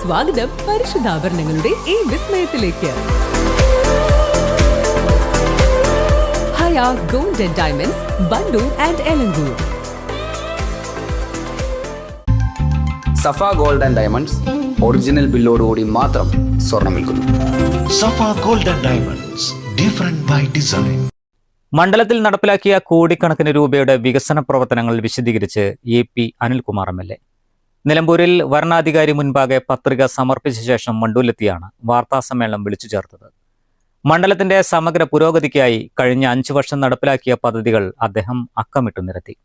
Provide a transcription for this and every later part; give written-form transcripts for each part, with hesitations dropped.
സ്വാഗതം പരിശുദ്ധാഭരണങ്ങളുടെ ഈ വിസ്മയത്തിലേക്ക്. Haya gold and diamonds, Wandoor and Elankur. Safa gold and diamonds original ബില്ലോടുകൂടി മാത്രം സ്വർണം വിൽക്കുന്നു. Safa gold and diamonds, different by design. മണ്ഡലത്തിൽ നടപ്പിലാക്കിയ കോടിക്കണക്കിന് രൂപയുടെ വികസന പ്രവർത്തനങ്ങൾ വിശദീകരിച്ച് AP അനിൽകുമാർ MLA. നിലമ്പൂരിൽ വരണാധികാരി മുൻപാകെ പത്രിക സമർപ്പിച്ച ശേഷം മണ്ടൂലെത്തിയാണ് വാർത്താസമ്മേളനം വിളിച്ചു ചേർത്തത്. മണ്ഡലത്തിന്റെ സമഗ്ര പുരോഗതിക്കായി കഴിഞ്ഞ 5 വർഷം നടപ്പിലാക്കിയ പദ്ധതികൾ അദ്ദേഹം അക്കമിട്ടു നിരത്തി.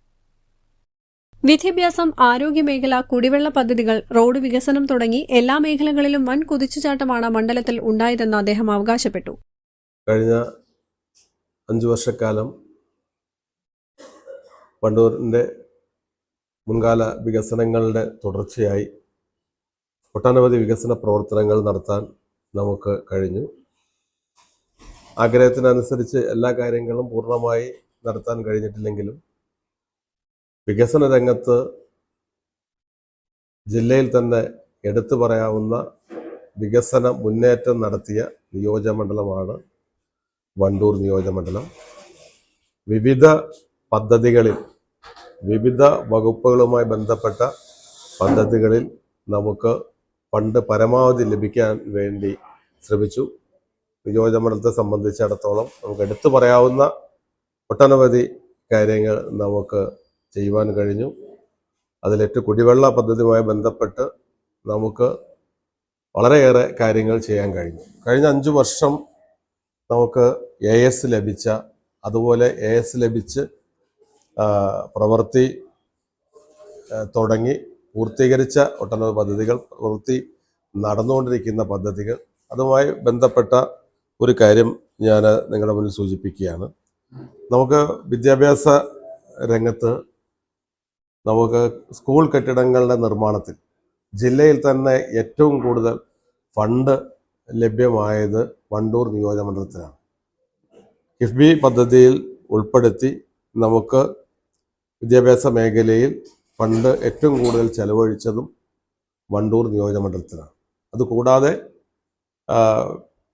വിദ്യാഭ്യാസം, ആരോഗ്യമേഖല, കുടിവെള്ള പദ്ധതികൾ, റോഡ് വികസനം തുടങ്ങി എല്ലാ മേഖലകളിലും വൻ കുതിച്ചുചാട്ടമാണ് മണ്ഡലത്തിൽ ഉണ്ടായതെന്ന് അദ്ദേഹം അവകാശപ്പെട്ടു. കഴിഞ്ഞ 5 വർഷക്കാലം വണ്ടൂരിൻ്റെ മുൻകാല വികസനങ്ങളുടെ തുടർച്ചയായി ഒട്ടനവധി വികസന പ്രവർത്തനങ്ങൾ നടത്താൻ നമുക്ക് കഴിഞ്ഞു. ആഗ്രഹത്തിനനുസരിച്ച് എല്ലാ കാര്യങ്ങളും പൂർണ്ണമായി നടത്താൻ കഴിഞ്ഞിട്ടില്ലെങ്കിലും വികസന രംഗത്ത് ജില്ലയിൽ തന്നെ എടുത്തു പറയാവുന്ന വികസന മുന്നേറ്റം നടത്തിയ നിയോജകമണ്ഡലമാണ് വണ്ടൂർ നിയോജകമണ്ഡലം. വിവിധ പദ്ധതികളിൽ, വിവിധ വകുപ്പുകളുമായി ബന്ധപ്പെട്ട പദ്ധതികളിൽ നമുക്ക് ഫണ്ട് പരമാവധി ലഭിക്കാൻ വേണ്ടി ശ്രമിച്ചു. നിയോജകമണ്ഡലത്തെ സംബന്ധിച്ചിടത്തോളം നമുക്ക് എടുത്തു പറയാവുന്ന ഒട്ടനവധി കാര്യങ്ങൾ നമുക്ക് ചെയ്യുവാൻ കഴിഞ്ഞു. അതിലേറ്റവും കുടിവെള്ള പദ്ധതിയുമായി ബന്ധപ്പെട്ട് നമുക്ക് വളരെയേറെ കാര്യങ്ങൾ ചെയ്യാൻ കഴിഞ്ഞു. കഴിഞ്ഞ 5 വർഷം നമുക്ക് AS ലഭിച്ച, അതുപോലെ AS ലഭിച്ച് പ്രവൃത്തി തുടങ്ങി പൂർത്തീകരിച്ച ഒട്ടനവധി പദ്ധതികൾ, പ്രവൃത്തി നടന്നുകൊണ്ടിരിക്കുന്ന പദ്ധതികൾ, അതുമായി ബന്ധപ്പെട്ട ഒരു കാര്യം ഞാൻ നിങ്ങളുടെ മുന്നിൽ സൂചിപ്പിക്കുകയാണ്. നമുക്ക് വിദ്യാഭ്യാസ രംഗത്ത് നമുക്ക് സ്കൂൾ കെട്ടിടങ്ങളുടെ നിർമ്മാണത്തിൽ ജില്ലയിൽ തന്നെ ഏറ്റവും കൂടുതൽ ഫണ്ട് ലഭ്യമായത് വണ്ടൂർ നിയോജകമണ്ഡലത്തിലാണ്. കിഫ്ബി പദ്ധതിയിൽ ഉൾപ്പെടുത്തി നമുക്ക് വിദ്യാഭ്യാസ മേഖലയിൽ ഫണ്ട് ഏറ്റവും കൂടുതൽ ചെലവഴിച്ചതും വണ്ടൂർ നിയോജകമണ്ഡലത്തിലാണ്. അതുകൂടാതെ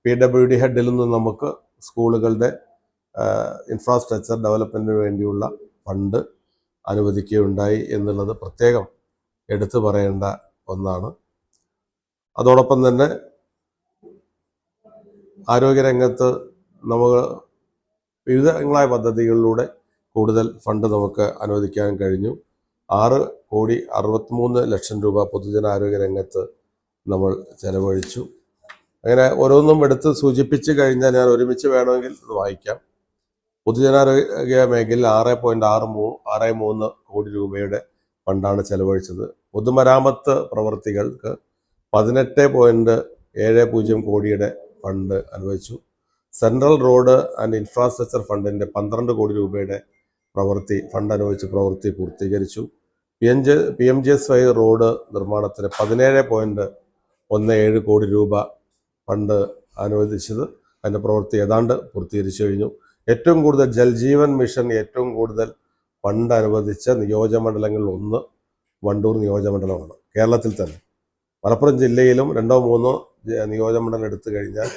PWD ഹെഡിൽ നിന്ന് നമുക്ക് സ്കൂളുകളുടെ ഇൻഫ്രാസ്ട്രക്ചർ ഡെവലപ്മെൻറ്റിന് വേണ്ടിയുള്ള ഫണ്ട് അനുവദിക്കുകയുണ്ടായി എന്നുള്ളത് പ്രത്യേകം എടുത്തു പറയേണ്ട ഒന്നാണ്. അതോടൊപ്പം തന്നെ ആരോഗ്യരംഗത്ത് നമ്മൾ വിവിധങ്ങളായ പദ്ധതികളിലൂടെ കൂടുതൽ ഫണ്ട് നമുക്ക് അനുവദിക്കാൻ കഴിഞ്ഞു. 6,63,00,000 രൂപ പൊതുജനാരോഗ്യ രംഗത്ത് നമ്മൾ ചെലവഴിച്ചു. അങ്ങനെ ഓരോന്നും എടുത്ത് സൂചിപ്പിച്ച് കഴിഞ്ഞാൽ ഞാൻ ഒരുമിച്ച് വേണമെങ്കിൽ ഇത് വായിക്കാം. പൊതുജനാരോഗ്യ മേഖലയിൽ 6.63 കോടി രൂപയുടെ ഫണ്ടാണ് ചെലവഴിച്ചത്. പൊതുമരാമത്ത് പ്രവർത്തികൾക്ക് 18.70 കോടിയുടെ ഫണ്ട് അനുവദിച്ചു. സെൻട്രൽ റോഡ് ആൻഡ് ഇൻഫ്രാസ്ട്രക്ചർ ഫണ്ടിൻ്റെ 12 കോടി രൂപയുടെ ഫണ്ട് അനുവദിച്ച് പ്രവൃത്തി പൂർത്തീകരിച്ചു. PMGSY റോഡ് നിർമ്മാണത്തിന് 17.17 കോടി രൂപ ഫണ്ട് അനുവദിച്ചത്, അതിൻ്റെ പ്രവൃത്തി ഏതാണ്ട് പൂർത്തീകരിച്ചു കഴിഞ്ഞു. ഏറ്റവും കൂടുതൽ ജൽജീവൻ മിഷൻ ഏറ്റവും കൂടുതൽ ഫണ്ട് അനുവദിച്ച നിയോജകമണ്ഡലങ്ങളിൽ ഒന്ന് വണ്ടൂർ നിയോജകമണ്ഡലമാണ്. കേരളത്തിൽ തന്നെ മലപ്പുറം ജില്ലയിലും 2-3 നിയോജകമണ്ഡലം എടുത്തു കഴിഞ്ഞാൽ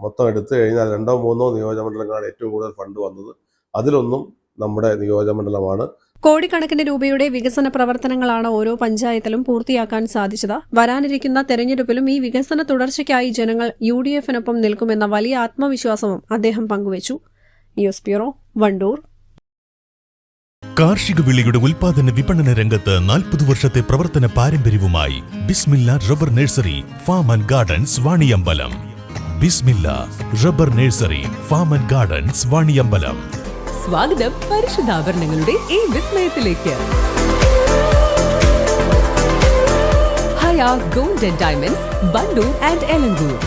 2-3 നിയോജകമണ്ഡലങ്ങളാണ് ഏറ്റവും കൂടുതൽ ഫണ്ട് വന്നത്. അതിലൊന്നും നമ്മുടെ നിയോജകമണ്ഡലമാണ്. കോടിക്കണക്കിന് രൂപയുടെ വികസന പ്രവർത്തനങ്ങളാണ് ഓരോ പഞ്ചായത്തിലും പൂർത്തിയാക്കാൻ സാധിച്ചത്. വരാനിരിക്കുന്ന തെരഞ്ഞെടുപ്പിലും ഈ വികസന തുടർച്ചയ്ക്കായി ജനങ്ങൾ UDF-നൊപ്പം നിൽക്കുമെന്ന വലിയ ആത്മവിശ്വാസവും അദ്ദേഹം പങ്കുവച്ചു. News bureau, Wandoor. കാർഷിക വിളിയുടെ ഉൽപാദന വിപണന രംഗത്ത് 40 വർഷത്തെ പ്രവർത്തന പാരമ്പര്യവുമായി Bismilla rubber nursery, farm and gardens, Vaniyambalam. Bismilla rubber nursery, farm and gardens, Vaniyambalam. സ്വാഗതം പരിശുദ്ധാഭരണങ്ങളുടെ ഈ വിസ്മയത്തിലേക്ക്. Haya gold and diamonds, Wandoor and Elankur.